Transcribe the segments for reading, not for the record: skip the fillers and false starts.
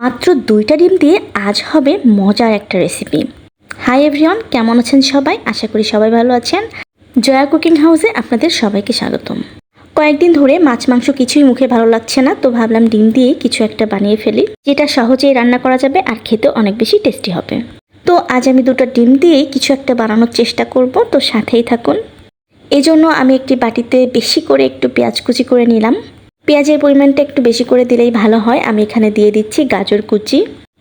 মাত্র 2টা ডিম দিয়ে আজ হবে মজার একটা রেসিপি। হাই এভরিওয়ান, কেমন আছেন সবাই? আশা করি সবাই ভালো আছেন। জয়া কুকিং হাউসে আপনাদের সবাইকে স্বাগতম। কয়েকদিন ধরে মাছ মাংস কিছুই মুখে ভালো লাগছে না, তো ভাবলাম ডিম দিয়ে কিছু একটা বানিয়ে ফেলি, যেটা সহজেই রান্না করা যাবে আর খেতেও অনেক বেশি টেস্টি হবে। তো আজ আমি 2টা ডিম দিয়েই কিছু একটা বানানোর চেষ্টা করব, তো সাথেই থাকুন। এজন্য আমি একটি বাটিতে বেশি করে একটু পেঁয়াজ কুচি করে নিলাম। পেঁয়াজের পরিমাণটা একটু বেশি করে দিলেই ভালো হয়। আমি এখানে দিয়ে দিচ্ছি গাজর কুচি।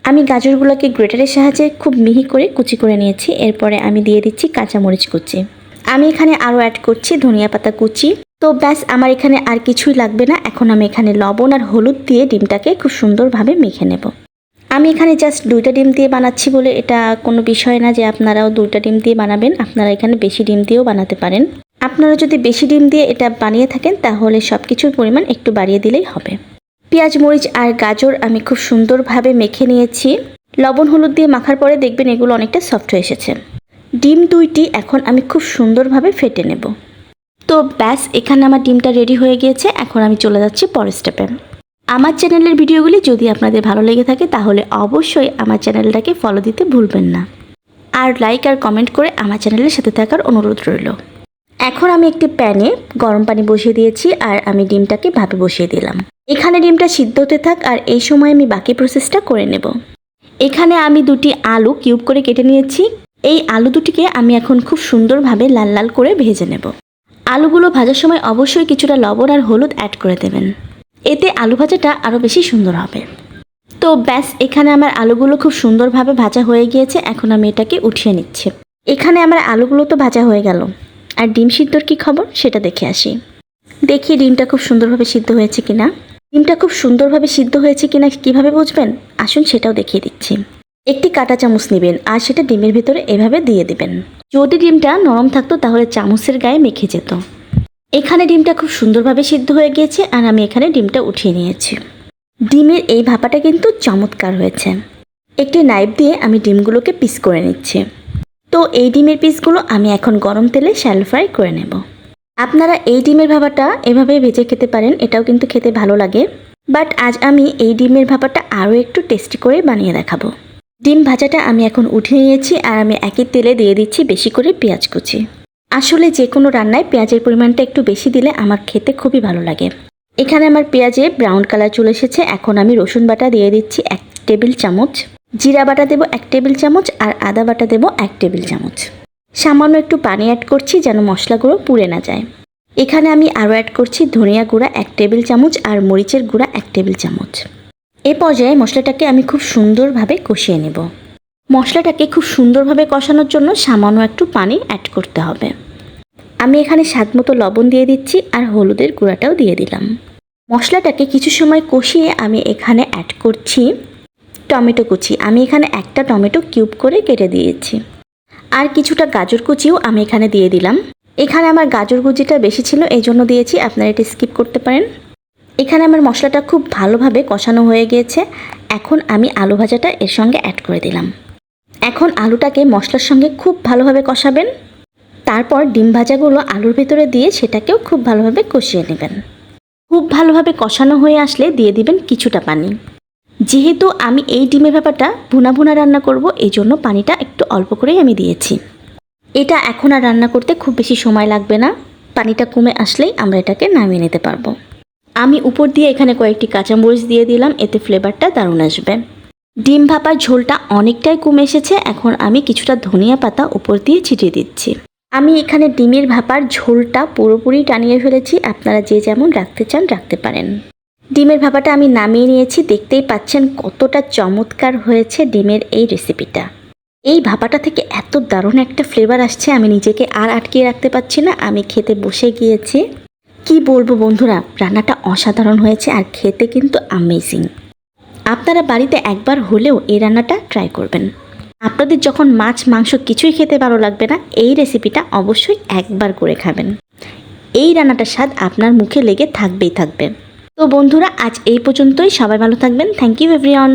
আমি গাজরগুলোকে গ্রেটারের সাহায্যে খুব মিহি করে কুচি করে নিয়েছি। এরপরে আমি দিয়ে দিচ্ছি কাঁচামরিচ কুচি। আমি এখানে আরও অ্যাড করছি ধনিয়া পাতা কুচি। তো ব্যাস, আমার এখানে আর কিছুই লাগবে না। এখন আমি এখানে লবণ আর হলুদ দিয়ে ডিমটাকে খুব সুন্দরভাবে মেখে নেব। আমি এখানে জাস্ট 2টা ডিম দিয়ে বানাচ্ছি বলে এটা কোনো বিষয় না যে আপনারাও 2টা ডিম দিয়ে বানাবেন। আপনারা এখানে বেশি ডিম দিয়েও বানাতে পারেন। আপনারা যদি বেশি ডিম দিয়ে এটা বানিয়ে থাকেন তাহলে সব কিছুর পরিমাণ একটু বাড়িয়ে দিলেই হবে। পেঁয়াজ, মরিচ আর গাজর আমি খুব সুন্দরভাবে মেখে নিয়েছি। লবণ হলুদ দিয়ে মাখার পরে দেখবেন এগুলো অনেকটা সফট হয়ে এসেছে। ডিম 2টি এখন আমি খুব সুন্দরভাবে ফেটে নেব। তো ব্যাস, এখানে আমার ডিমটা রেডি হয়ে গিয়েছে। এখন আমি চলে যাচ্ছি পরের স্টেপে। আমার চ্যানেলের ভিডিওগুলি যদি আপনাদের ভালো লেগে থাকে তাহলে অবশ্যই আমার চ্যানেলটাকে ফলো দিতে ভুলবেন না, আর লাইক আর কমেন্ট করে আমার চ্যানেলের সাথে থাকার অনুরোধ রইল। এখন আমি একটি প্যানে গরম পানি বসিয়ে দিয়েছি আর আমি ডিমটাকে ভাপে বসিয়ে দিলাম। এখানে ডিমটা সিদ্ধ হতে থাক আর এই সময় আমি বাকি প্রসেসটা করে নেব। এখানে আমি 2টি আলু কিউব করে কেটে নিয়েছি। এই আলু দুটিকে আমি এখন খুব সুন্দরভাবে লাল লাল করে ভেজে নেব। আলুগুলো ভাজার সময় অবশ্যই কিছুটা লবণ আর হলুদ অ্যাড করে দেবেন, এতে আলু ভাজাটা আরও বেশি সুন্দর হবে। তো ব্যাস, এখানে আমার আলুগুলো খুব সুন্দরভাবে ভাজা হয়ে গিয়েছে। এখন আমি এটাকে উঠিয়ে নিচ্ছি। এখানে আমার আলুগুলো তো ভাজা হয়ে গেল, আর ডিম সিদ্ধর কী খবর সেটা দেখে আসি। দেখি ডিমটা খুব সুন্দরভাবে সিদ্ধ হয়েছে কিনা। ডিমটা খুব সুন্দরভাবে সিদ্ধ হয়েছে কিনা কীভাবে বুঝবেন? আসুন সেটাও দেখিয়ে দিচ্ছি। একটি কাঁটা চামচ নেবেন আর সেটা ডিমের ভিতরে এভাবে দিয়ে দেবেন। যদি ডিমটা নরম থাকতো তাহলে চামচের গায়ে মেখে যেত। এখানে ডিমটা খুব সুন্দরভাবে সিদ্ধ হয়ে গিয়েছে আর আমি এখানে ডিমটা উঠিয়ে নিয়েছি। ডিমের এই ভাপাটা কিন্তু চমৎকার হয়েছে। একটি নাইফ দিয়ে আমি ডিমগুলোকে পিস করে নিচ্ছি। তো এই ডিমের পিসগুলো আমি এখন গরম তেলে শ্যালো ফ্রাই করে নেব। আপনারা এই ডিমের ভাপাটা এভাবে ভেজে খেতে পারেন, এটাও কিন্তু খেতে ভালো লাগে। বাট আজ আমি এই ডিমের ভাপাটা আরও একটু টেস্টি করে বানিয়ে দেখাবো। ডিম ভাজাটা আমি এখন উঠিয়ে নিয়েছি আর আমি একই তেলে দিয়ে দিচ্ছি বেশি করে পেঁয়াজ কুচি। আসলে যে কোনো রান্নায় পেঁয়াজের পরিমাণটা একটু বেশি দিলে আমার খেতে খুবই ভালো লাগে। এখানে আমার পেঁয়াজে ব্রাউন কালার চলে এসেছে। এখন আমি রসুন বাটা দিয়ে দিচ্ছি 1 টেবিল চামচ, জিরা বাটা দেবো 1 টেবিল চামচ আর আদা বাটা দেবো 1 টেবিল চামচ। সামান্য একটু পানি অ্যাড করছি যেন মশলাগুলো পুড়ে না যায়। এখানে আমি আরও অ্যাড করছি ধনিয়া গুঁড়া 1 টেবিল চামচ আর মরিচের গুঁড়া 1 টেবিল চামচ। এই পর্যায়ে মশলাটাকে আমি খুব সুন্দরভাবে কষিয়ে নেব। মশলাটাকে খুব সুন্দরভাবে কষানোর জন্য সামান্য একটু পানি অ্যাড করতে হবে। আমি এখানে স্বাদমতো লবণ দিয়ে দিচ্ছি আর হলুদের গুঁড়াটাও দিয়ে দিলাম। মশলাটাকে কিছু সময় কষিয়ে আমি এখানে অ্যাড করছি টমেটো কুচি। আমি এখানে একটা টমেটো কিউব করে কেটে দিয়েছি, আর কিছুটা গাজর কুচিও আমি এখানে দিয়ে দিলাম। এখানে আমার গাজর কুচিটা বেশি ছিল এই জন্য দিয়েছি, আপনারা এটা স্কিপ করতে পারেন। এখানে আমার মশলাটা খুব ভালোভাবে কষানো হয়ে গিয়েছে। এখন আমি আলু ভাজাটা এর সঙ্গে অ্যাড করে দিলাম। এখন আলুটাকে মশলার সঙ্গে খুব ভালোভাবে কষাবেন। তারপর ডিম ভাজাগুলো আলুর ভেতরে দিয়ে সেটাকেও খুব ভালোভাবে কষিয়ে নেবেন। খুব ভালোভাবে কষানো হয়ে আসলে দিয়ে দিবেন কিছুটা পানি। যেহেতু আমি এই ডিমের ব্যাপারটা ভুনা ভুনা রান্না করব, এই জন্য পানিটা একটু অল্প করেই আমি দিয়েছি। এটা এখন আর রান্না করতে খুব বেশি সময় লাগবে না। পানিটা কমে আসলেই আমরা এটাকে নামিয়ে নিতে পারবো। আমি উপর দিয়ে এখানে কয়েকটি কাঁচামরিচ দিয়ে দিলাম, এতে ফ্লেভারটা দারুণ আসবে। ডিম ভাপার ঝোলটা অনেকটাই কমে এসেছে। এখন আমি কিছুটা ধনিয়া পাতা উপর দিয়ে ছিটিয়ে দিচ্ছি। আমি এখানে ডিমের ভাপার ঝোলটা পুরোপুরি টানিয়ে ফেলেছি। আপনারা যে যেমন রাখতে চান রাখতে পারেন। ডিমের ভাপাটা আমি নামিয়ে নিয়েছি। দেখতেই পাচ্ছেন কতটা চমৎকার হয়েছে ডিমের এই রেসিপিটা। এই ভাপাটা থেকে এত দারুণ একটা ফ্লেভার আসছে, আমি নিজেকে আর আটকিয়ে রাখতে পারছি না। আমি খেতে বসে গিয়েছি। কি বলবো বন্ধুরা, রান্নাটা অসাধারণ হয়েছে আর খেতে কিন্তু অ্যামেজিং। আপনারা বাড়িতে একবার হলেও এই রান্নাটা ট্রাই করবেন। আপনাদের যখন মাছ মাংস কিছুই খেতে ভালো লাগবে না, এই রেসিপিটা অবশ্যই একবার করে খাবেন। এই রান্নাটার স্বাদ আপনার মুখে লেগে থাকবেই থাকবে। তো বন্ধুরা, আজ এই পর্যন্তই। সবাই ভালো থাকবেন। Thank you everyone.